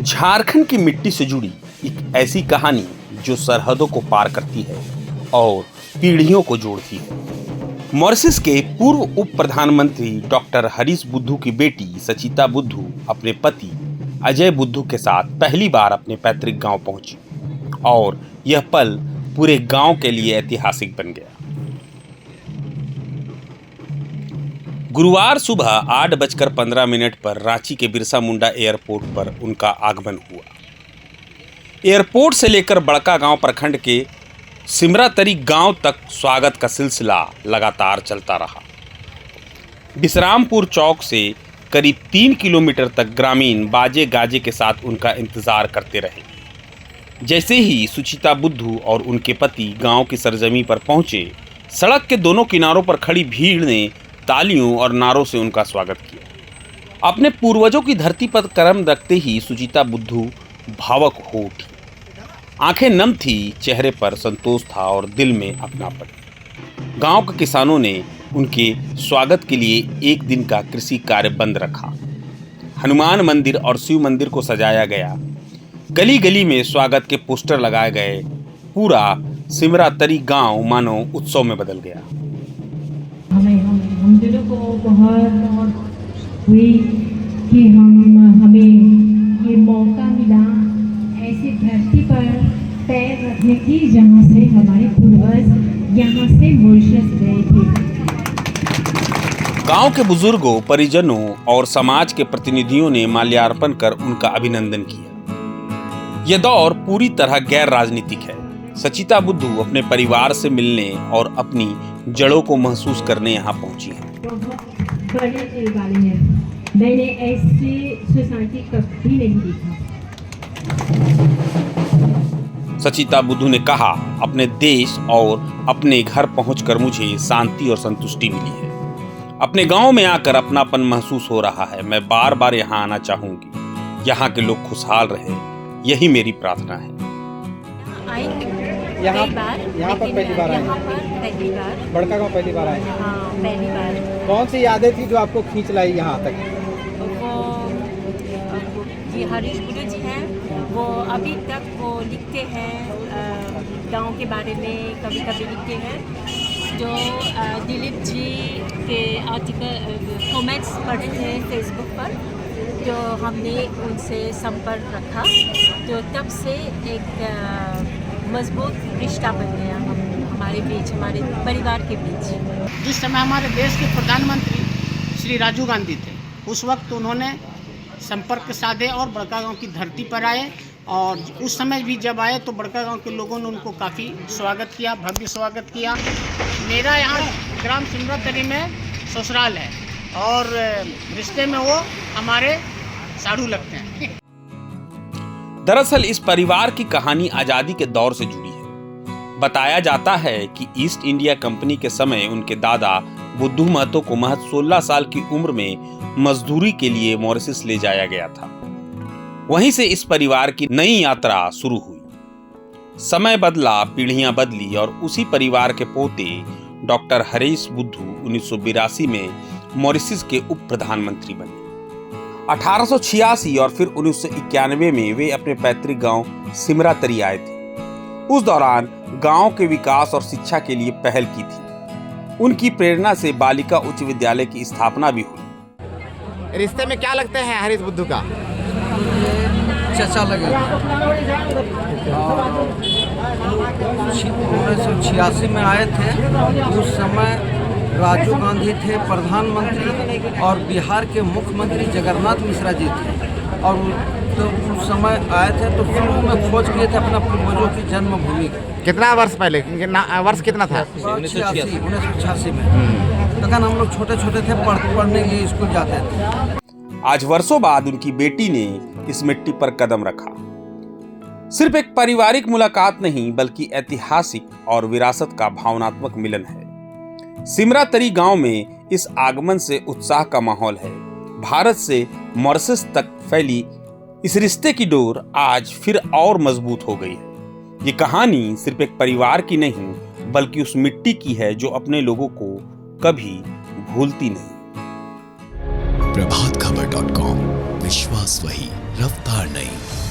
झारखंड की मिट्टी से जुड़ी एक ऐसी कहानी जो सरहदों को पार करती है और पीढ़ियों को जोड़ती है। मॉरिशस के पूर्व उप प्रधानमंत्री डॉक्टर हरीश बुद्धू की बेटी सचिता बुद्धू अपने पति अजय बुद्धू के साथ पहली बार अपने पैतृक गांव पहुंची और यह पल पूरे गांव के लिए ऐतिहासिक बन गया। गुरुवार सुबह 8:15 पर रांची के बिरसा मुंडा एयरपोर्ट पर उनका आगमन हुआ। एयरपोर्ट से लेकर बड़का गांव प्रखंड के सिमरातरी गांव तक स्वागत का सिलसिला लगातार चलता रहा। विश्रामपुर चौक से करीब 3 किलोमीटर तक ग्रामीण बाजे गाजे के साथ उनका इंतजार करते रहे। जैसे ही सुचिता बुद्धू और उनके पति गांव की सरजमी पर पहुंचे, सड़क के दोनों किनारों पर खड़ी भीड़ ने तालियों और नारों से उनका स्वागत किया। अपने पूर्वजों की धरती पर कदम रखते ही सुचिता बुद्धू भावुक हो उठी। आंखें नम थी, चेहरे पर संतोष था और दिल में अपनापन। गांव के किसानों ने उनके स्वागत के लिए एक दिन का कृषि कार्य बंद रखा। हनुमान मंदिर और शिव मंदिर को सजाया गया। गली गली में स्वागत के पोस्टर लगाए गए। पूरा सिमरातरी गांव मानो उत्सव में बदल गया। हम दिलों को बहुत हुई कि हमें ये मौका मिला ऐसी धरती पर पैर रखने की जहाँ से हमारे पूर्वज यहाँ से मॉरिशस गए थे। गांव के बुजुर्गों, परिजनों और समाज के प्रतिनिधियों ने माल्यार्पण कर उनका अभिनंदन किया। यह दौर पूरी तरह गैर राजनीतिक है। सचिता बुद्धू अपने परिवार से मिलने और अपनी जड़ों को महसूस करने यहाँ पहुंची हैं। मैंने ऐसी सोसाइटी कभी नहीं देखा। सचिता बुद्धू ने कहा, अपने देश और अपने घर पहुंचकर मुझे शांति और संतुष्टि मिली है। अपने गांव में आकर अपनापन महसूस हो रहा है। मैं बार बार यहाँ आना चाहूंगी। यहाँ के लोग खुशहाल रहे, यही मेरी प्रार्थना है। यहाँ पर पहली बार आए? बड़का गांव पहली बार आए? हाँ, पहली बार। कौन सी यादें थी जो आपको खींच लाई यहाँ तक? ये हरीश बुद्धू जी हैं, वो अभी तक वो लिखते हैं गांव के बारे में, कभी कभी लिखते हैं। जो दिलीप जी के आर्टिकल कमेंट्स पढ़े थे फेसबुक पर, जो हमने उनसे संपर्क रखा, तो तब से एक मजबूत रिश्ता बन गया हमारे बीच, हमारे परिवार के बीच। जिस समय हमारे देश के प्रधानमंत्री श्री राजीव गांधी थे, उस वक्त उन्होंने संपर्क साधे और बड़का गांव की धरती पर आए। और उस समय भी जब आए तो बड़का गांव के लोगों ने उनको काफ़ी स्वागत किया, भव्य स्वागत किया। मेरा यहाँ ग्राम सिमरातरी में ससुराल है और रिश्ते में वो हमारे साड़ू लगते हैं। दरअसल इस परिवार की कहानी आजादी के दौर से जुड़ी है। बताया जाता है कि ईस्ट इंडिया कंपनी के समय उनके दादा बुद्धू महतो को महज 16 साल की उम्र में मजदूरी के लिए मॉरिशस ले जाया गया था। वहीं से इस परिवार की नई यात्रा शुरू हुई। समय बदला, पीढ़ियां बदली और उसी परिवार के पोते डॉक्टर हरीश बुद्धू 1982 में मॉरिशस के उप प्रधानमंत्री बने। 1886 और फिर 1991 में वे अपने पैतृक गांव सिमरातरी आए थे। उस दौरान गांव के विकास और शिक्षा के लिए पहल की थी। उनकी प्रेरणा से बालिका उच्च विद्यालय की स्थापना भी हुई। रिश्ते में क्या लगते हैं हरीश बुद्धू का? चचा लगे। 1986 में आए थे। उस समय राजीव गांधी थे प्रधानमंत्री और बिहार के मुख्यमंत्री जगन्नाथ मिश्रा जी थे। और तो उस समय आए थे तो शुरू में खोज किए थे अपना पूर्वजों की जन्मभूमि। कितना वर्ष पहले? वर्ष कितना था? 1986 में। तो हम लोग छोटे छोटे थे, पढ़ने के लिए स्कूल जाते थे। आज वर्षों बाद उनकी बेटी ने इस मिट्टी पर कदम रखा। सिर्फ एक पारिवारिक मुलाकात नहीं, बल्कि ऐतिहासिक और विरासत का भावनात्मक मिलन है। सिमरातरी गांव में इस आगमन से उत्साह का माहौल है। भारत से मॉरिशस तक फैली इस रिश्ते की डोर आज फिर और मजबूत हो गई है। ये कहानी सिर्फ एक परिवार की नहीं, बल्कि उस मिट्टी की है जो अपने लोगों को कभी भूलती नहीं। प्रभातखबर.com, विश्वास वही, रफ्तार नहीं।